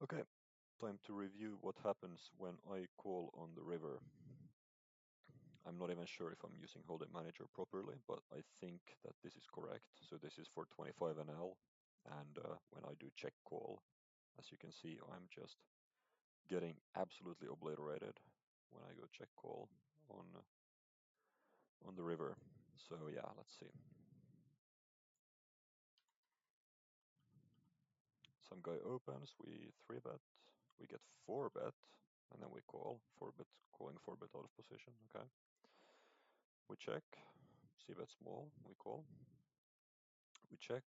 Okay, time to review what happens when I call on the river. I'm not even sure if I'm using Hold'em Manager properly, but I think that this is correct. So this is for 25NL, and when I do check call, as you can see, I'm just getting absolutely obliterated when I go check call on on the river. So yeah, let's see. Some guy opens, we 3-bet, we get 4-bet, and then we call 4-bet, calling 4-bet out of position. Okay, we check, c-bet small, we call, we check,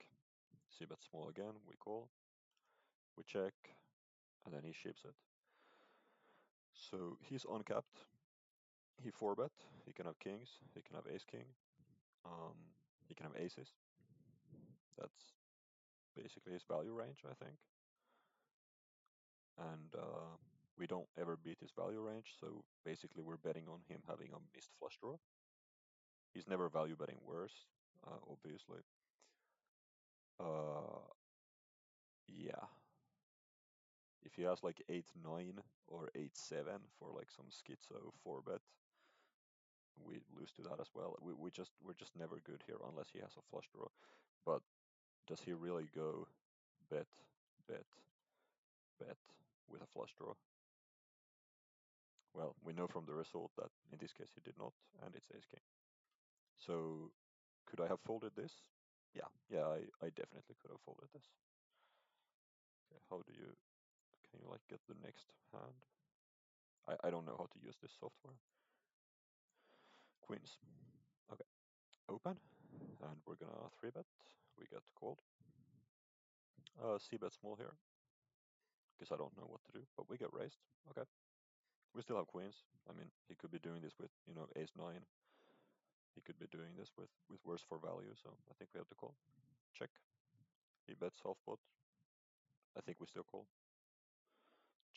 c-bet small again, we call, we check, and then he ships it. So he's uncapped. He 4-bet. He can have kings. He can have ace king. Um, he can have aces. That's basically his value range, I think. And we don't ever beat his value range, so basically we're betting on him having a missed flush draw. He's never value betting worse, obviously. Uh, yeah. If he has like 8-9 or 8-7 for like some schizo 4-bet, we lose to that as well. We're just never good here unless he has a flush draw. But does he really go bet, bet, bet with a flush draw? Well, we know from the result that in this case he did not, and it's ace king. So could I have folded this? Yeah, I definitely could have folded this. Okay, how do you, can you like get the next hand? I don't know how to use this software. Queens. Okay, open, and we're gonna 3-bet. We get called. C-bet small here, because I don't know what to do, but we get raised. Okay. We still have queens. I mean, he could be doing this with, ace-9. He could be doing this with worse for value, so I think we have to call. Check. He bets half pot. I think we still call.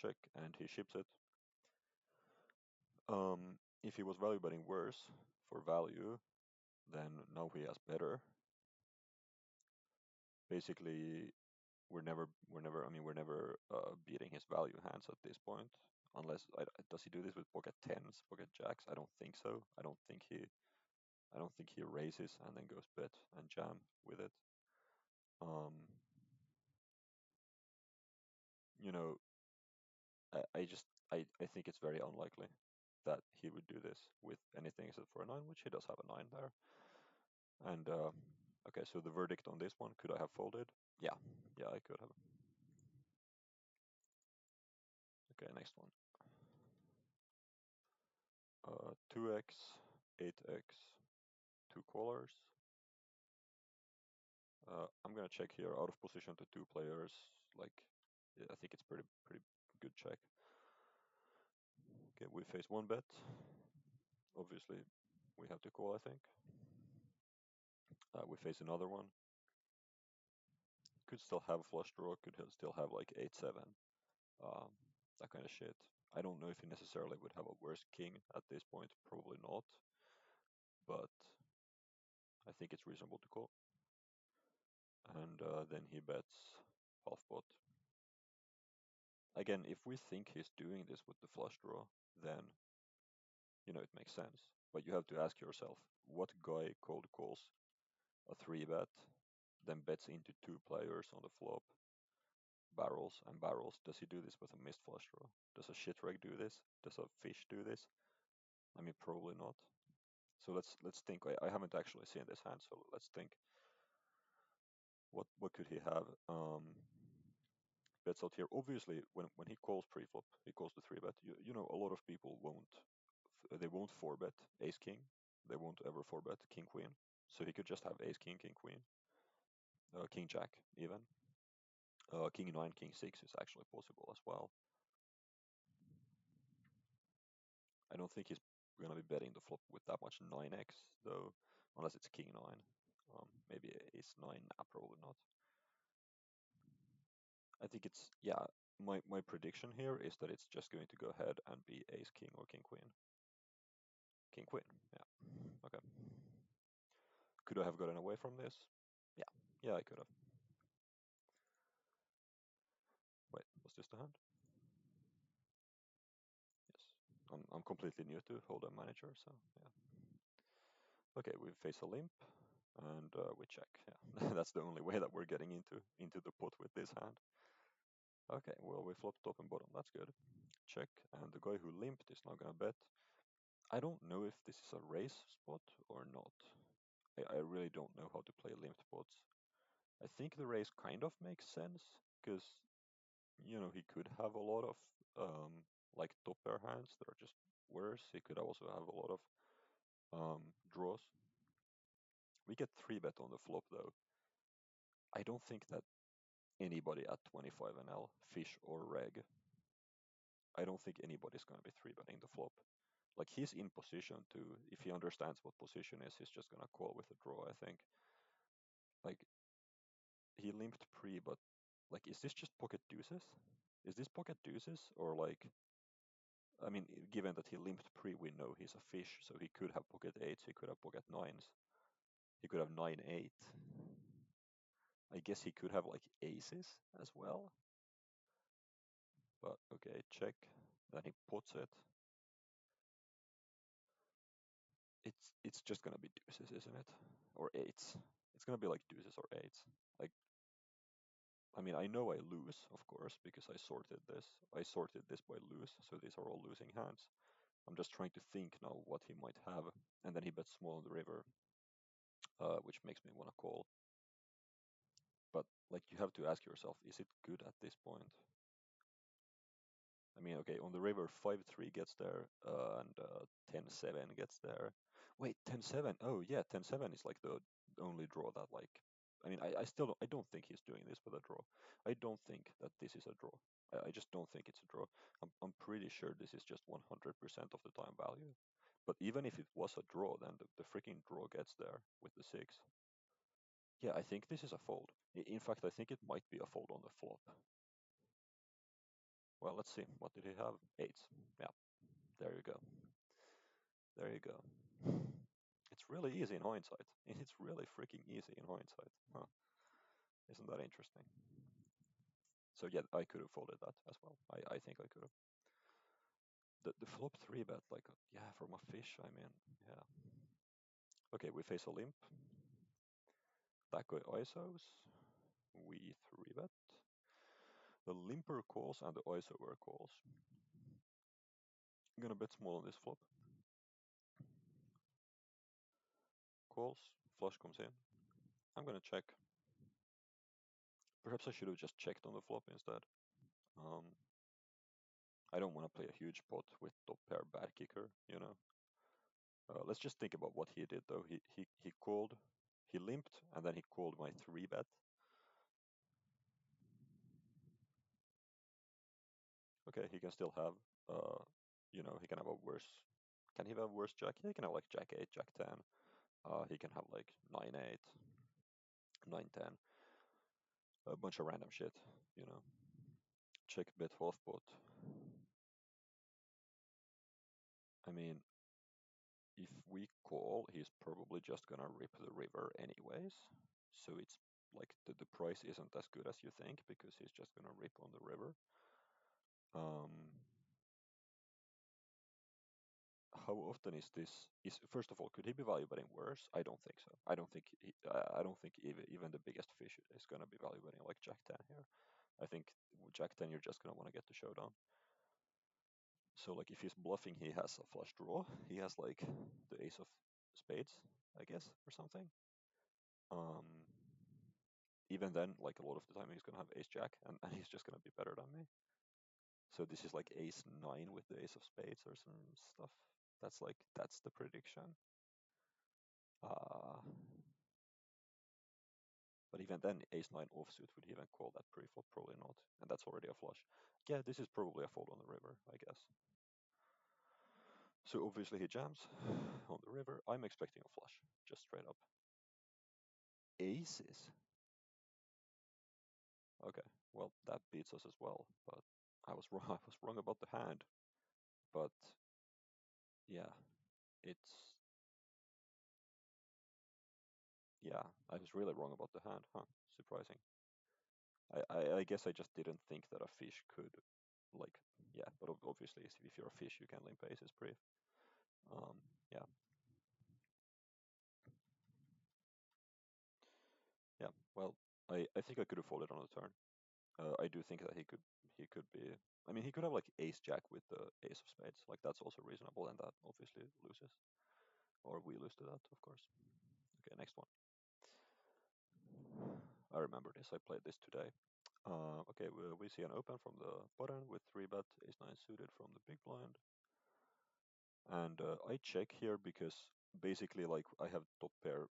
Check, and he ships it. If he was value betting worse for value, then now he has better. Basically, we're never beating his value hands at this point. Unless, does he do this with pocket tens, pocket jacks? I don't think so. I don't think he raises and then goes bet and jam with it. Um, you know, I think it's very unlikely that he would do this with anything except for a 9, which he does have a 9 there. And okay, so the verdict on this one, could I have folded? Yeah, I could have. Okay, next one. 2x, 8x, 2 callers. I'm gonna check here out of position to 2 players. Like, yeah, I think it's pretty good check. Okay, we face 1-bet. Obviously, we have to call, I think. We face another one. Could still have flush draw, could still have like 8-7, um, that kind of shit. I don't know if he necessarily would have a worse king at this point, probably not, but I think it's reasonable to call. And then he bets half pot. Again, if we think he's doing this with the flush draw, then it makes sense. But you have to ask yourself, what guy cold calls a 3-bet, then bets into 2 players on the flop, barrels and barrels? Does he do this with a missed flush draw? Does a shit reg do this? Does a fish do this? I mean, probably not. So let's think. I haven't actually seen this hand, so let's think. What could he have? Bets out here. Obviously, when he calls pre-flop, he calls the 3-bet. A lot of people won't 4-bet ace king. They won't ever 4-bet king queen. So he could just have ace king, king queen, king jack even. King 9, king 6 is actually possible as well. I don't think he's gonna be betting the flop with that much 9x though, unless it's king 9. Maybe ace 9. Nah, probably not. I think it's, yeah. My prediction here is that it's just going to go ahead and be ace king or king queen. King queen. Yeah. Okay. Could I have gotten away from this? Yeah. I could have. Wait, Was this the hand? Yes. I'm completely new to Hold'em Manager, so yeah. Okay, we face a limp, and we check. Yeah, that's the only way that we're getting into the pot with this hand. Okay, well we flop top and bottom. That's good. Check, and the guy who limped is not gonna bet. I don't know if this is a raise spot or not. I really don't know how to play limped pots. I think the raise kind of makes sense because he could have a lot of like top pair hands that are just worse. He could also have a lot of draws. We get 3-bet on the flop though. I don't think that anybody at 25 NL, fish or reg, I don't think anybody's going to be 3-betting the flop. Like he's in position to, if he understands what position is, he's just going to call with a draw, I think. Like he limped pre, but like is this just pocket deuces? Is this pocket deuces or like I mean, given that he limped pre, we know he's a fish, so he could have pocket eights, he could have pocket nines, he could have 9-8. I guess he could have like aces as well. But okay, check. Then he puts it. It's just gonna be deuces, isn't it? Or eights. It's gonna be like deuces or eights. Like, I mean, I know I lose, of course, because I sorted this. I sorted this by lose, so these are all losing hands. I'm just trying to think now what he might have, and then he bets small on the river, which makes me want to call. But like, you have to ask yourself, is it good at this point? I mean, okay, on the river, 5-3 gets there, and 10-7 gets there. Wait, 10-7. Oh yeah, 10-7 is like the only draw that like. I mean, I still I don't think he's doing this with a draw. I don't think that this is a draw. I just don't think it's a draw. I'm pretty sure this is just 100% of the time value. But even if it was a draw, then the freaking draw gets there with the 6. Yeah, I think this is a fold. In fact, I think it might be a fold on the flop. Well, let's see. What did he have? 8s. Yeah, there you go. There you go. It's really easy in hindsight. It's really freaking easy in hindsight. Huh. Isn't that interesting? So yeah, I could have folded that as well. I think I could have. The flop 3-bet, like, yeah, from a fish, I mean, yeah. Okay, we face a limp. That guy ISOs. We 3-bet. The limper calls and the ISOer calls. I'm gonna bet small on this flop. Calls, flush comes in. I'm gonna check. Perhaps I should have just checked on the flop instead. I don't want to play a huge pot with top pair bad kicker. Let's just think about what he did though. He called, he limped, and then he called my 3-bet. Okay, he can still have, he can have a worse. Can he have worse jack? Yeah, he can have like jack 8, jack 10. He can have like 9-8, 9-10, a bunch of random shit. Check bet half pot. I mean, if we call, he's probably just gonna rip the river anyways. So it's like the price isn't as good as you think because he's just gonna rip on the river. How often is this? Is first of all, could he be value betting worse? I don't think so. I don't think even the biggest fish is gonna be value betting like Jack 10 here. I think with Jack 10 you're just gonna want to get the showdown. So like if he's bluffing, he has a flush draw. He has like the ace of spades, I guess, or something. Um, Even then, like a lot of the time, he's gonna have ace jack, and he's just gonna be better than me. So this is like ace 9 with the ace of spades or some stuff. That's the prediction. Uh, but even then, ace 9 offsuit would even call that pre-flop, probably not, and that's already a flush. Yeah, this is probably a fold on the river, I guess. So obviously he jams on the river. I'm expecting a flush, just straight up. Aces. Okay, well that beats us as well, but I was wrong. I was wrong about the hand, but yeah, it's yeah, I was really wrong about the hand, huh? Surprising. I guess I just didn't think that a fish could, like, yeah, but obviously if you're a fish, you can limp aces brief. Yeah, yeah. Well, I think I could have folded on the turn. I do think that he could be. I mean, he could have like ace jack with the ace of spades. Like that's also reasonable, and that obviously loses, or we lose to that, of course. Okay, next one. I remember this. I played this today. Okay, we see an open from the button with 3 bet, ace nine suited from the big blind, and I check here because basically like I have top pair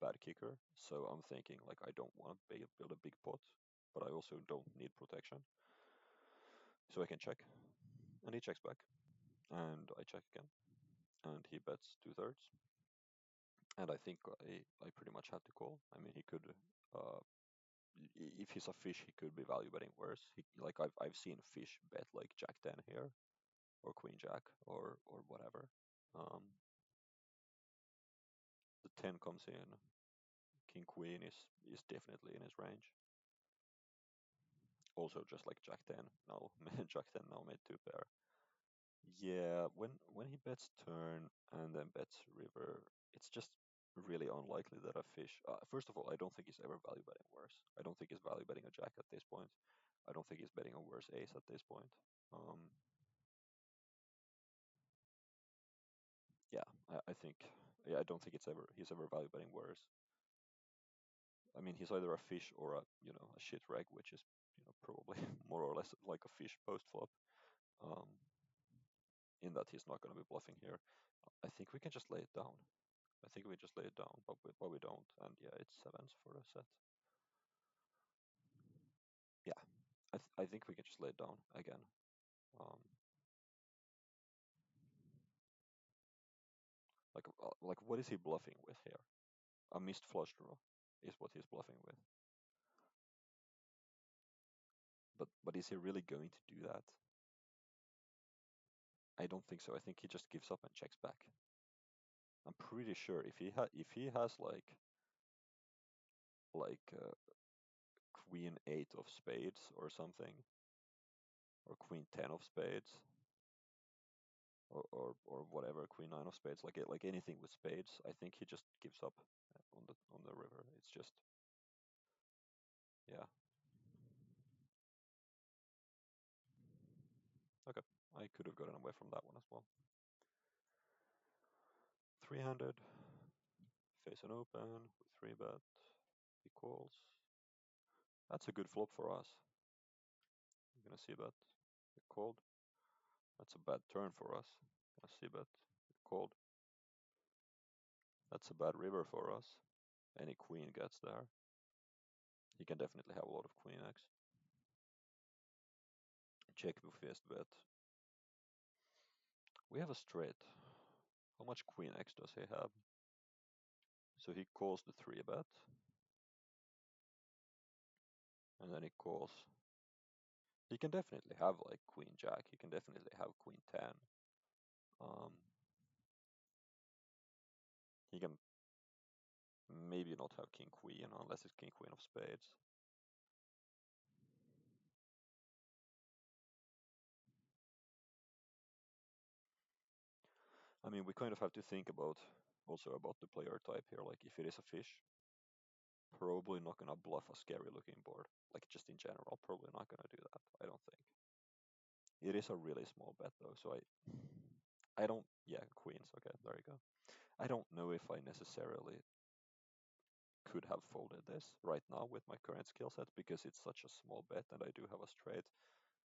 bad kicker, so I'm thinking like I don't want to build a big pot, but I also don't need protection, so I can check, and he checks back, and I check again, and he bets 2/3, and I think I pretty much had to call. I mean, he could. Uh, if he's a fish, he could be value betting worse. Like I've seen fish bet like Jack 10 here, or Queen Jack, or whatever. Um, the 10 comes in. King Queen is definitely in his range. Also, just like Jack 10 now, Jack 10 now made 2 pair. Yeah, when he bets turn and then bets river, it's just really unlikely that a fish. First of all, I don't think he's ever value betting worse. I don't think he's value betting a jack at this point. I don't think he's betting a worse ace at this point. Um, yeah, I think. Yeah, I don't think he's ever value betting worse. I mean, he's either a fish or a shit reg, which is probably more or less like a fish post flop. Um, in that he's not going to be bluffing here. I think we can just lay it down. I think we just lay it down, but we don't. And yeah, it's sevens for a set. Yeah, I think we can just lay it down again. Um, like what is he bluffing with here? A missed flush draw is what he's bluffing with. But is he really going to do that? I don't think so. I think he just gives up and checks back. I'm pretty sure if he has like queen 8 of spades or something, or queen 10 of spades, or whatever, queen 9 of spades, like anything with spades, I think he just gives up on the river. It's just, yeah. Okay, I could have gotten away from that one as well. 3-handed, face an open with 3 bet, he calls. That's a good flop for us. I'm gonna see bet, it called. That's a bad turn for us. Gonna see bet, it called. That's a bad river for us. Any queen gets there. He can definitely have a lot of queen X. Check with bet. We have a straight. How much queen X does he have? So he calls the 3 bet, and then he calls. He can definitely have like queen jack. He can definitely have queen 10. Um, he can maybe not have king queen unless it's king queen of spades. I mean, we kind of have to think about also about the player type here. Like if it is a fish, probably not gonna bluff a scary looking board. Like just in general, probably not gonna do that. I don't think. It is a really small bet though, so I don't. Yeah, queens. Okay, there you go. I don't know if I necessarily could have folded this right now with my current skill set because it's such a small bet and I do have a straight.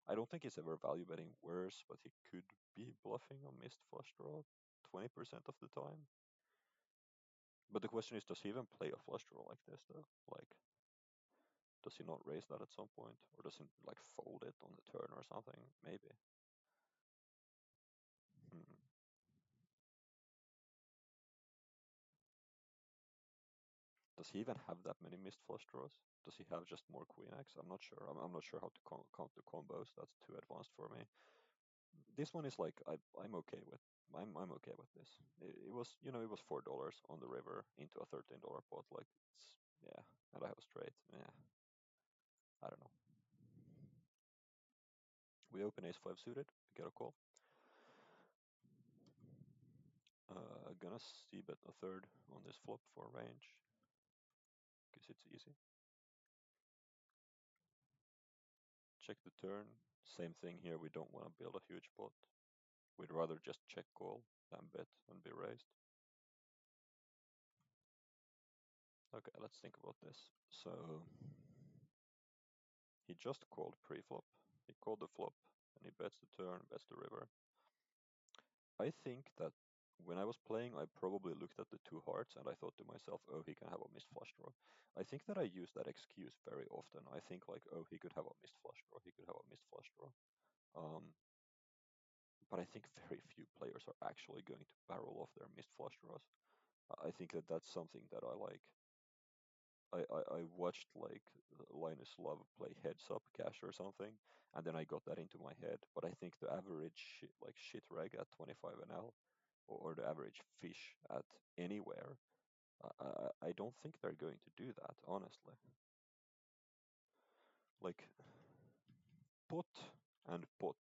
I don't think he's ever value betting worse, but he could be bluffing a missed flush draw 20% of the time. But the question is, does he even play a flush draw like this though? Like, does he not raise that at some point, or does he like fold it on the turn or something? Maybe. Hmm. Does he even have that many missed flush draws? Does he have just more queen X? I'm not sure. I'm not sure how to count the combos. That's too advanced for me. This one is like I'm okay with. I'm okay with this. It was it was $4 on the river into a $13 pot. Like it's, yeah, and I have a straight. Yeah, I don't know. We open ace-5 suited, we get a call. Gonna c-bet a third on this flop for range, because it's easy. Check the turn. Same thing here, we don't want to build a huge pot. We'd rather just check call than bet and be raised. Okay, let's think about this. So he just called pre-flop. He called the flop, and he bets the turn, bets the river. I think that when I was playing, I probably looked at the two hearts and I thought to myself, oh, he can have a missed flush draw. I think that I use that excuse very often. I think like, oh, he could have a missed flush draw. He could have a missed flush draw. But I think very few players are actually going to barrel off their missed flush draws. I think that that's something that I like. I watched like Linus Love play heads up cash or something, and then I got that into my head. But I think the average like shit reg at 25 NL or the average fish at anywhere, I don't think they're going to do that, honestly. Like pot and pot,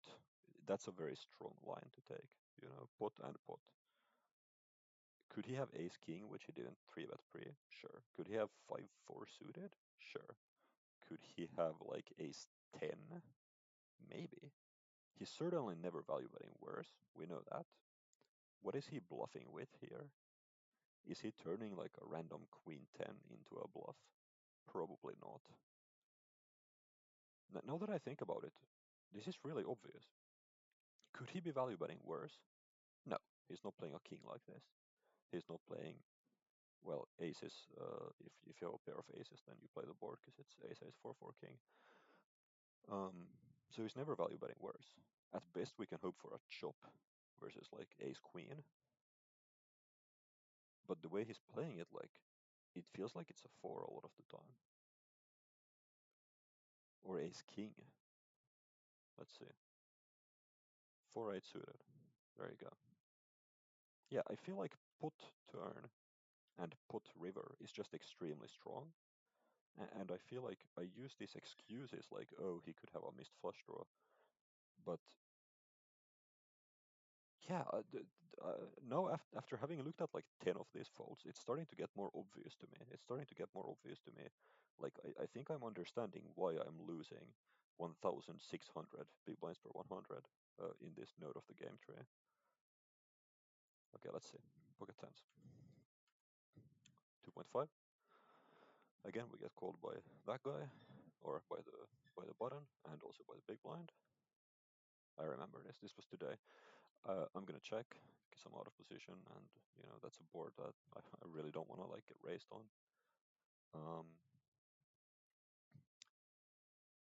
that's a very strong line to take. You know, pot and pot. Could he have ace king, which he didn't 3-bet pre? Sure. Could he have 5-4 suited? Sure. Could he have like ace 10? Maybe. He's certainly never value betting worse. We know that. What is he bluffing with here? Is he turning like a random queen 10 into a bluff? Probably not. Now that I think about it, this is really obvious. Could he be value betting worse? No, he's not playing a king like this. He's not playing, well, aces. If you have a pair of aces, then you play the board because it's ace, ace, 4-4 king. So he's never value betting worse. At best, we can hope for a chop versus like ace queen. But the way he's playing it, like, it feels like it's a 4 a lot of the time. Or ace king. Let's see. 4-8 suited. There you go. Yeah, I feel like pot turn and pot river is just extremely strong. And I feel like I use these excuses like, oh, he could have a missed flush draw. But yeah, now after having looked at like 10 of these folds, it's starting to get more obvious to me. It's starting to get more obvious to me. Like, I think I'm understanding why I'm losing 1,600 big blinds per 100 in this node of the game tree. Okay, let's see. Pocket tens. 2.5. Again, we get called by that guy, or by the button, and also by the big blind. I remember this. This was today. I'm gonna check because I'm out of position, and you know that's a board that I really don't want to like get raised on.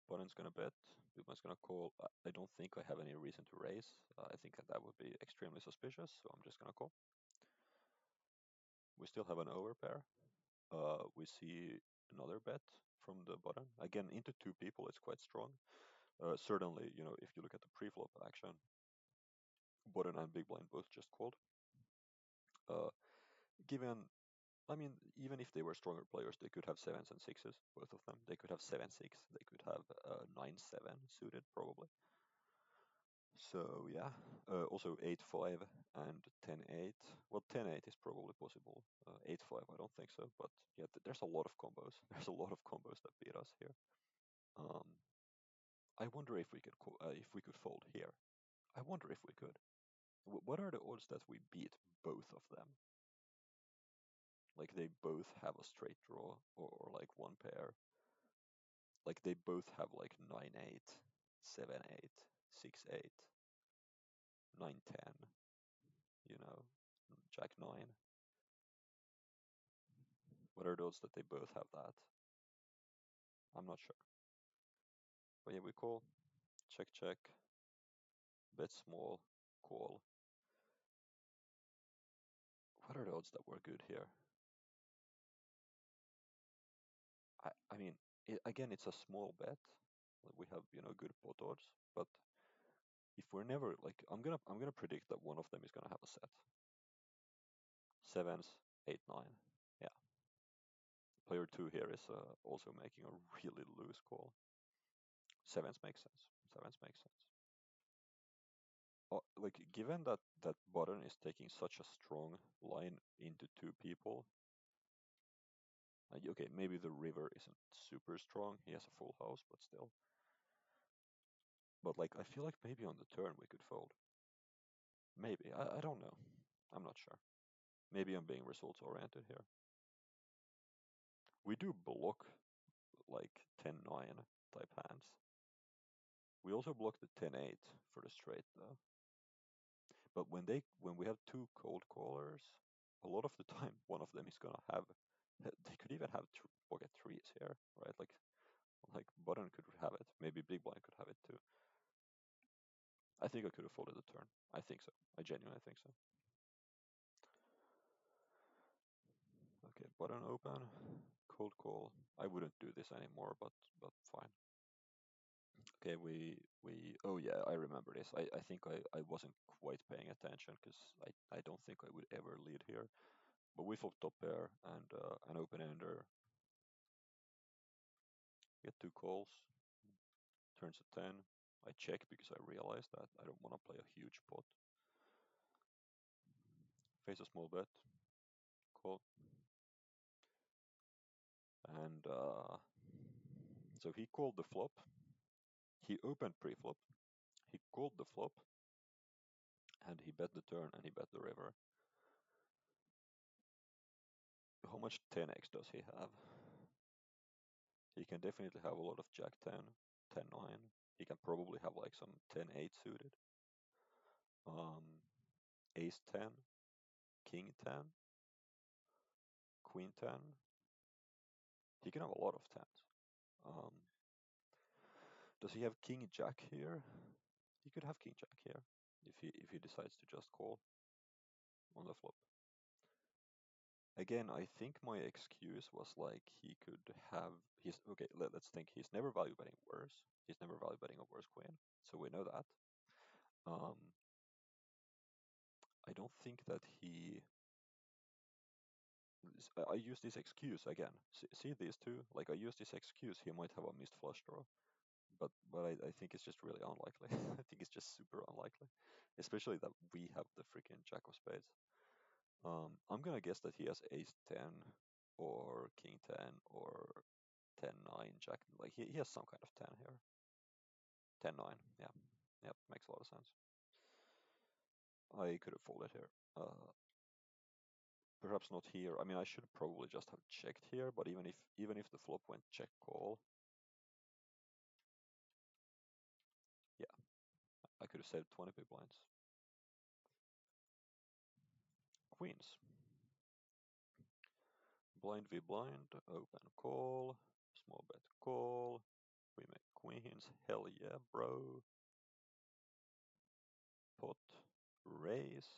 Button's gonna bet. Big blind's gonna call. I don't think I have any reason to raise. I think that would be extremely suspicious, so I'm just gonna call. We still have an overpair. We see another bet from the button. Again, into two people, it's quite strong. Certainly, you know, if you look at the pre-flop action, button and big blind both just called. Given, I mean, even if they were stronger players, they could have sevens and sixes, both of them. They could have 7-6. They could have 9-7 suited, probably. So yeah, also 8-5 and 10-8. Well, 10-8 is probably possible. 8-5, I don't think so. But yeah, there's a lot of combos. There's a lot of combos that beat us here. I wonder if we could fold here. I wonder if we could. What are the odds that we beat both of them? Like they both have a straight draw or like one pair. Like they both have like 9-8, 7-8, 6-8, 9-10. You know, Jack-9. What are the odds that they both have that? I'm not sure. But yeah, we call, check, check, bet small, call. What are the odds that we're good here? I mean, again, it's a small bet. We have, you know, good pot odds, but if we're never like, I'm gonna predict that one of them is gonna have a set. Sevens, 8-9. Yeah. Player 2 here is also making a really loose call. Sevens makes sense. Sevens makes sense. Like given that button is taking such a strong line into two people, okay, maybe the river isn't super strong. He has a full house, but still. But like, I feel like maybe on the turn we could fold. Maybe I don't know. I'm not sure. Maybe I'm being results oriented here. We do block like 10-9 type hands. We also block the 10-8 for the straight though. But when we have two cold callers, a lot of the time one of them is gonna have. They could even have pocket threes here, right? Like button could have it. Maybe big blind could have it too. I think I could have folded the turn. I think so. I genuinely think so. Okay, button open, cold call. I wouldn't do this anymore, but fine. Okay, we. Oh yeah, I remember this. I think I wasn't quite paying attention because I don't think I would ever lead here. But we flop top pair and an open ender. Get two calls. Turns a 10. I check because I realize that I don't want to play a huge pot. Face a small bet. Call. And so he called the flop. He opened pre-flop. He called the flop. And he bet the turn and he bet the river. How much 10x does he have? He can definitely have a lot of Jack 10, 10 9. He can probably have like some 10 8 suited. Ace 10, King 10, Queen 10. He can have a lot of 10s. Um, does he have King Jack here? He could have King Jack here if he decides to just call on the flop. Again, I think my excuse was like he could have he's okay. Let's think. He's never value betting worse. He's never value betting a worse queen, so we know that. Um, I don't think that he. I use this excuse again. See these two? Like I use this excuse. He might have a missed flush draw, but I think it's just really unlikely. I think it's just super unlikely, especially that we have the freaking Jack of Spades. I'm gonna guess that he has Ace 10 or King 10 or 10-9 Jack. Like he has some kind of 10 here. 10-9. Yeah. Yep. Makes a lot of sense. I could have folded here. Perhaps not here. I mean, I should probably just have checked here. But even if the flop went check call, yeah, I could have saved 20 big blinds. Queens. Blind v blind. Open call. Small bet call. We make queens. Hell yeah, bro. Pot raise.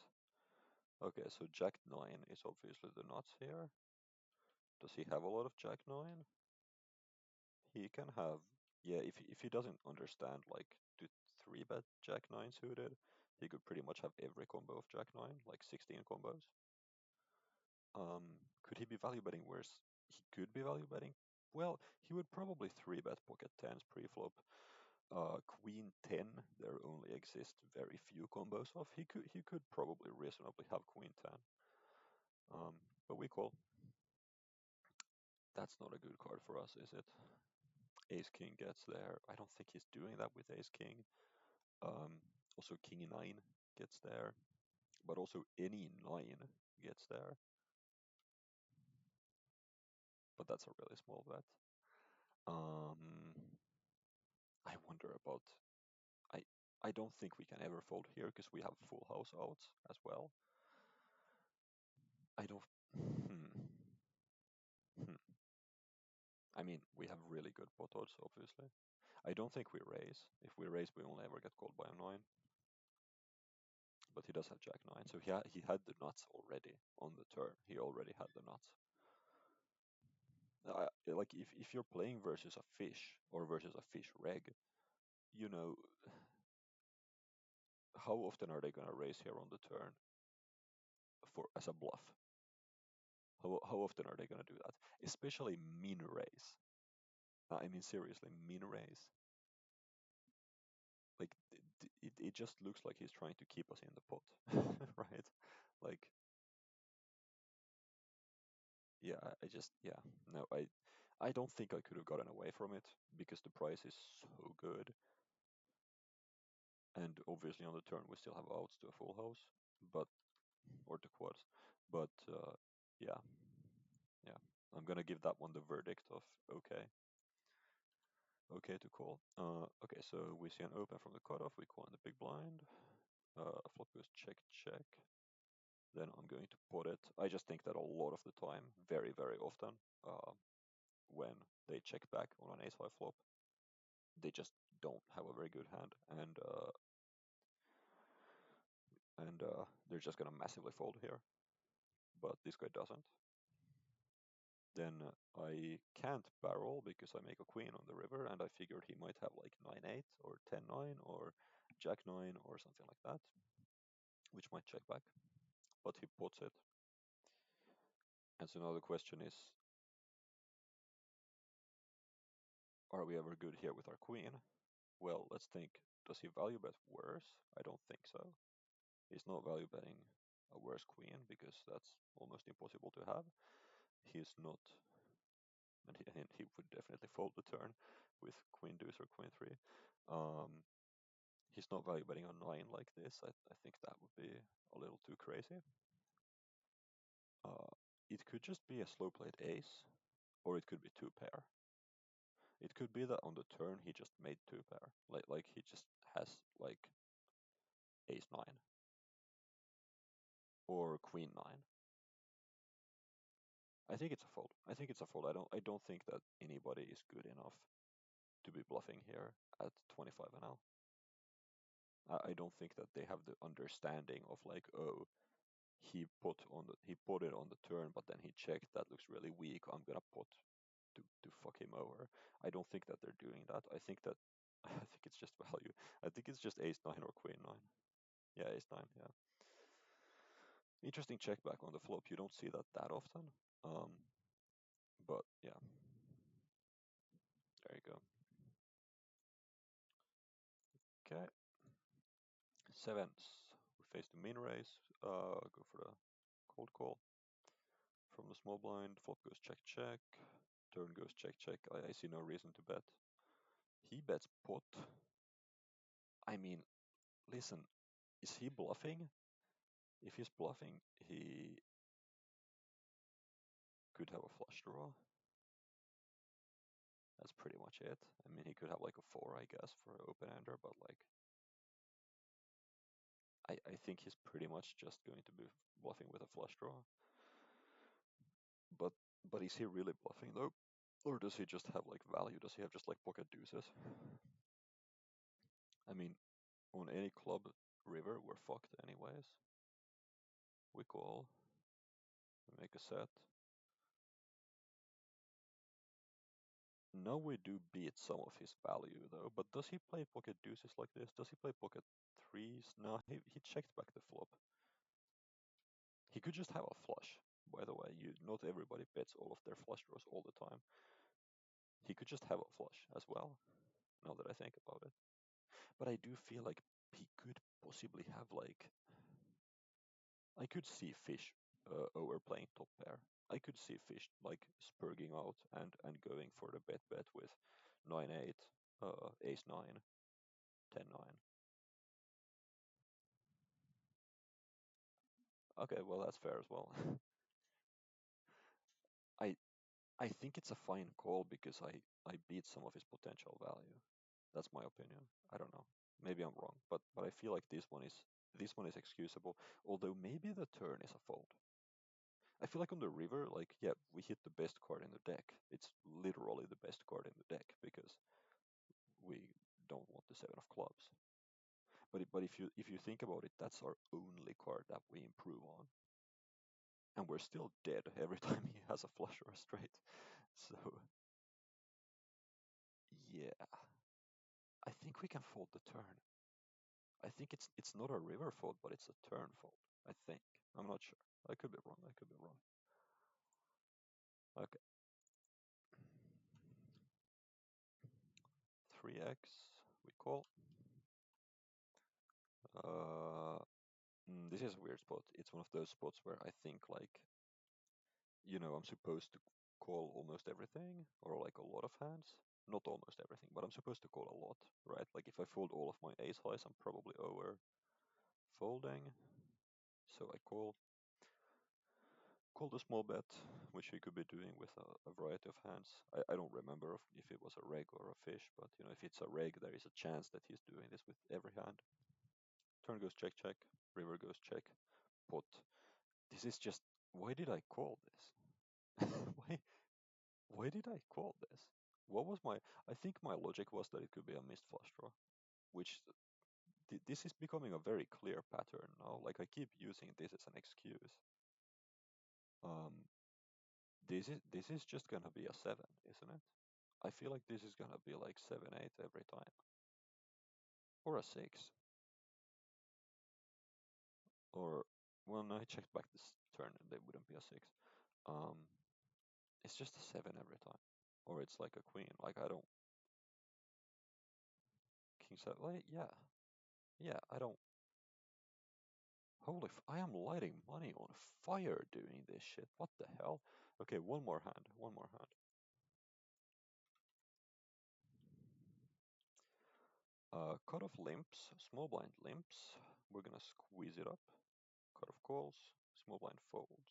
Okay, so Jack 9 is obviously the nuts here. Does he have a lot of Jack 9? He can have, yeah, if he doesn't understand like to 3-bet Jack 9 suited, he could pretty much have every combo of Jack 9, like 16 combos. Could he be value betting worse? He could be value betting. Well, he would probably 3-bet pocket 10s pre-flop. Queen 10, there only exist very few combos of. He could probably reasonably have Queen 10. But we call. That's not a good card for us, is it? Ace King gets there. I don't think he's doing that with Ace King. Also King 9 gets there, but also any 9 gets there. But that's a really small bet. I wonder about. I I don't think we can ever fold here because we have full house outs as well. I don't. Hmm, hmm. I mean, we have really good pot odds, obviously. I don't think we raise. If we raise, we only ever get called by a 9. But he does have Jack 9, so he had the nuts already on the turn. He already had the nuts. Like if you're playing versus a fish or versus a fish reg, you know, how often are they gonna raise here on the turn for as a bluff? How often are they gonna do that? Especially min raise. I mean seriously, min raise. it just looks like he's trying to keep us in the pot, right? Like, yeah, I just, yeah, no, I don't think I could have gotten away from it because the price is so good, and obviously on the turn we still have outs to a full house, but or to quads, but yeah, yeah, I'm gonna give that one the verdict of okay, okay to call. Okay, so we see an open from the cutoff, we call in the big blind. Flop goes check check. Then I'm going to put it. I just think that a lot of the time, very very often, uh, when they check back on an ace high flop, they just don't have a very good hand, and they're just gonna massively fold here. But this guy doesn't. Then I can't barrel because I make a queen on the river, and I figured he might have like 9-8 or 10-9 or Jack-9 or something like that, which might check back. But he puts it. And so now the question is, are we ever good here with our queen? Well, let's think. Does he value bet worse? I don't think so. He's not value betting a worse queen because that's almost impossible to have. He's not, and he would definitely fold the turn with queen deuce or queen three. Um, he's not value betting a nine like this. I think that would be a little too crazy. It could just be a slow played ace, or it could be two pair. It could be that on the turn he just made two pair, like he just has like ace nine or queen nine. I think it's a fold. I think it's a fold. I don't think that anybody is good enough to be bluffing here at 25 NL. I don't think that they have the understanding of like, oh, he put it on the turn, but then he checked. That looks really weak. I'm gonna put to fuck him over. I don't think that they're doing that. I think that I think it's just value. I think it's just ace nine or queen nine. Yeah, ace nine. Yeah. Interesting check back on the flop. You don't see that often. Um, but yeah, there you go. Okay. Sevens. We face the min raise. Go for the cold call from the small blind. Flop goes check check. Turn goes check check. I see no reason to bet. He bets pot. I mean, listen, is he bluffing? If he's bluffing, he could have a flush draw. That's pretty much it. I mean, he could have like a four, I guess, for an open ender, but like, I think he's pretty much just going to be bluffing with a flush draw. But but is he really bluffing though? Or does he just have like value? Does he have just like pocket deuces? I mean, on any club river, we're fucked anyways. We call, we make a set. Now we do beat some of his value though, but does he play pocket deuces like this? Does he play pocket threes? No, he checked back the flop. He could just have a flush. By the way, not everybody bets all of their flush draws all the time. He could just have a flush as well, now that I think about it. But I do feel like he could possibly have like, I could see fish overplaying top pair. I could see fish like spurging out and going for the bet with 9-8, ace 9, 10-9. Okay, well that's fair as well. I I think it's a fine call because I beat some of his potential value. That's my opinion. I don't know. Maybe I'm wrong, but I feel like this one is excusable. Although maybe the turn is a fold. I feel like on the river, like yeah, we hit the best card in the deck. It's literally the best card in the deck because we don't want the seven of clubs. But if you think about it, that's our only card that we improve on, and we're still dead every time he has a flush or a straight. So yeah, I think we can fold the turn. I think it's not a river fold, but it's a turn fold. I think. I'm not sure. I could be wrong. I could be wrong. Okay. 3x. We call. Uh, this is a weird spot. It's one of those spots where I think like, I'm supposed to call almost everything or like a lot of hands. Not almost everything, but I'm supposed to call a lot, right? Like if I fold all of my ace highs, I'm probably over folding. So I call the small bet, which he could be doing with a variety of hands. I don't remember if it was a reg or a fish, but if it's a reg, there is a chance that he's doing this with every hand. Turn goes check check, river goes check, pot. This is just, why did I call this? why why did I call this? What was my? I think my logic was that it could be a missed flush draw, which this is becoming a very clear pattern now. Like I keep using this as an excuse. Um, this is just gonna be a 7, isn't it? I feel like this is gonna be like 7-8 every time, or a 6, or when I checked back this turn, they wouldn't be a 6. Um, it's just a 7 every time, or it's like a queen. Like I don't king 7. Like, yeah, yeah. I don't. I am lighting money on fire doing this shit. What the hell? Okay, one more hand. One more hand. Cut off limps, small blind limps. We're gonna squeeze it up. Cut off calls, small blind folds.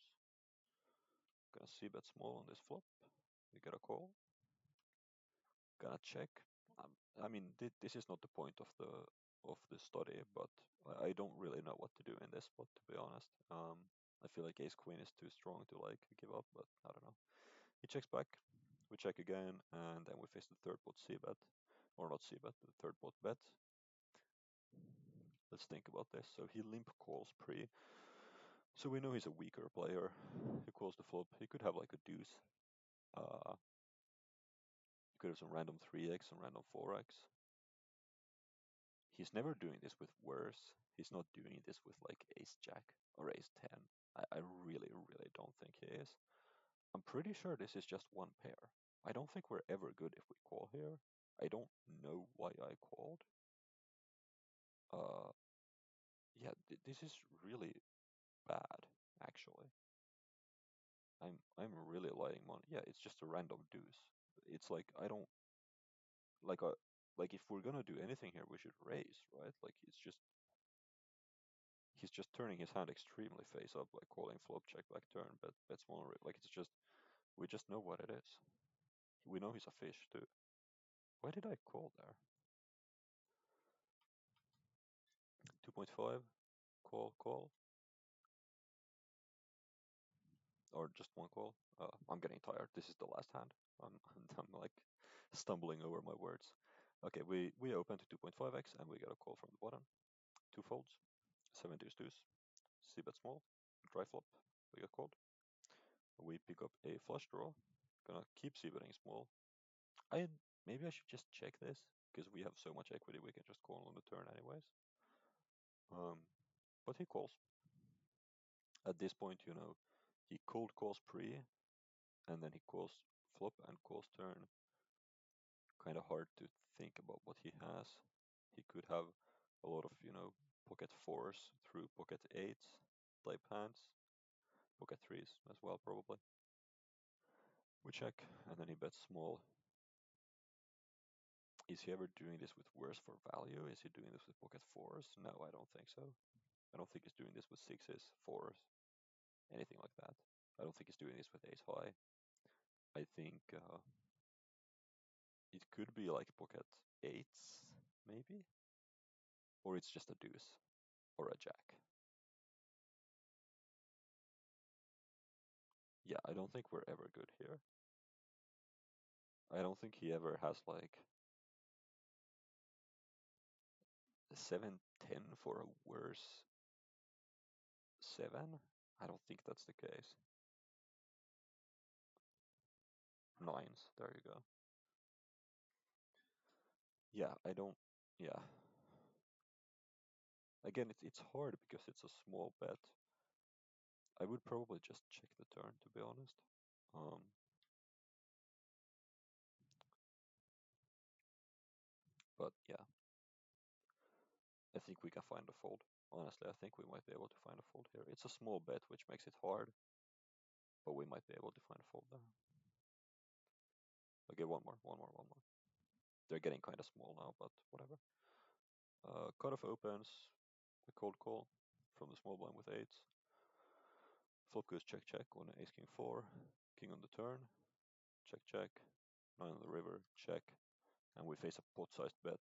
Gonna see bet small on this flop. We get a call. Gonna check. I mean, this is not the point of the study, but I don't really know what to do in this spot, to be honest. I feel like ace queen is too strong to like give up, but I don't know. He checks back. We check again, and then we face the third pot c bet, or not c bet, the third pot bet. Let's think about this. So he limp calls pre. So we know he's a weaker player. He calls the flop. He could have like a deuce. Uh, he could have some random 3x, some random 4x. He's never doing this with worse. He's not doing this with like ace jack or ace 10. I really, really don't think he is. I'm pretty sure this is just one pair. I don't think we're ever good if we call here. I don't know why I called. Uh, yeah, this is really bad, actually. I'm really lighting money. Yeah, it's just a random deuce. It's like I don't like a like if we're gonna do anything here, we should raise, right? Like he's just turning his hand extremely face up, like calling flop check back turn, bet smaller. Like it's just we just know what it is. We know he's a fish too. Why did I call there? 2.5, call, or just one call. I'm getting tired. This is the last hand. I'm I'm like stumbling over my words. Okay, we open to 2.5x and we get a call from the bottom. Two folds, 7 deuce deuce. C bet small, dry flop. We get called. We pick up a flush draw. Gonna keep c betting small. I maybe I should just check this because we have so much equity we can just call on the turn anyways. Um, but he calls. At this point, he cold calls pre, and then he calls flop and calls turn. Kind of hard to think about what he has. He could have a lot of pocket fours through pocket eights type hands, pocket threes as well probably. We check, and then he bets small. Is he ever doing this with worse for value? Is he doing this with pocket fours? No, I don't think so. I don't think he's doing this with sixes, fours, anything like that. I don't think he's doing this with ace high. I think it could be like pocket eights, maybe, or it's just a deuce or a jack. Yeah, I don't think we're ever good here. I don't think he ever has like 7-10 for a worse 7. I don't think that's the case. Nines, there you go. Yeah, I don't. Yeah. Again, it's hard because it's a small bet. I would probably just check the turn, to be honest. Um, but yeah, think we can find a fold. Honestly, I think we might be able to find a fold here. It's a small bet, which makes it hard, but we might be able to find a fold there. Okay, one more. They're getting kind of small now, but whatever. Cutoff opens, we cold call from the small blind with eights. Flop goes check check on ace king 4, king on the turn, check check, 9 on the river, check, and we face a pot-sized bet.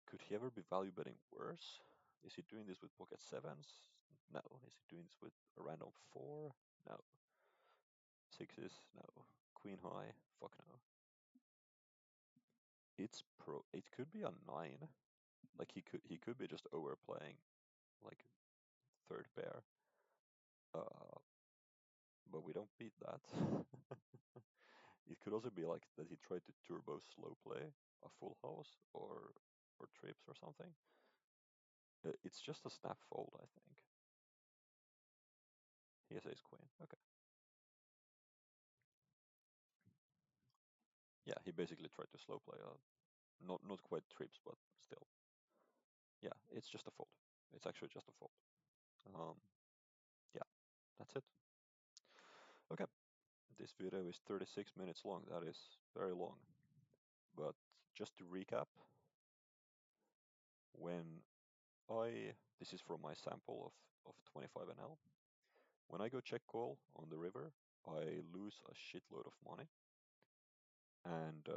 Could he ever be value betting worse? Is he doing this with pocket sevens? No. Is he doing this with a random 4? No. Sixes? No. Queen high? Fuck no. It could be a 9. Like he could be just overplaying like third pair. But we don't beat that. It could also be like that he tried to turbo slow play a full house or trips or something. It's just a snap fold, I think. He has ace queen. Okay. Yeah, he basically tried to slow play. Not quite trips, but still. Yeah, it's just a fold. It's actually just a fold. Yeah, that's it. Okay, this video is 36 minutes long. That is very long. But just to recap, when this is from my sample of 25 NL. When I go check call on the river, I lose a shitload of money. And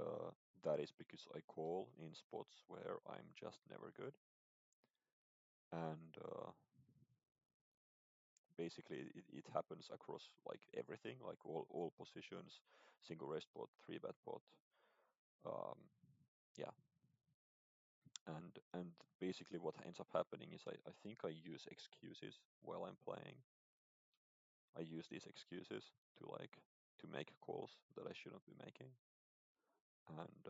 that is because I call in spots where I'm just never good. And basically it happens across like everything, like all positions, single raise pot, 3-bet pot. Yeah. And basically what ends up happening is I think I use excuses while I'm playing. I use these excuses to make calls that I shouldn't be making. And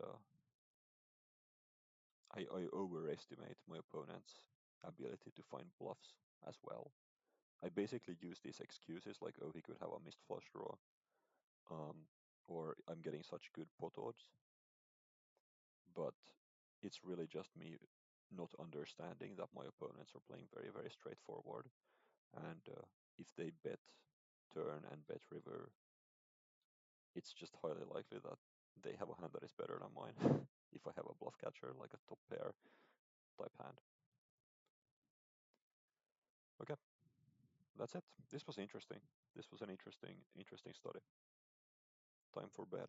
I overestimate my opponent's ability to find bluffs as well. I basically use these excuses like, oh, he could have a missed flush draw, or I'm getting such good pot odds. But it's really just me not understanding that my opponents are playing very, very straightforward. And if they bet turn and bet river, it's just highly likely that they have a hand that is better than mine. If I have a bluff catcher, like a top pair type hand. Okay, that's it. This was interesting. This was an interesting study. Time for bed.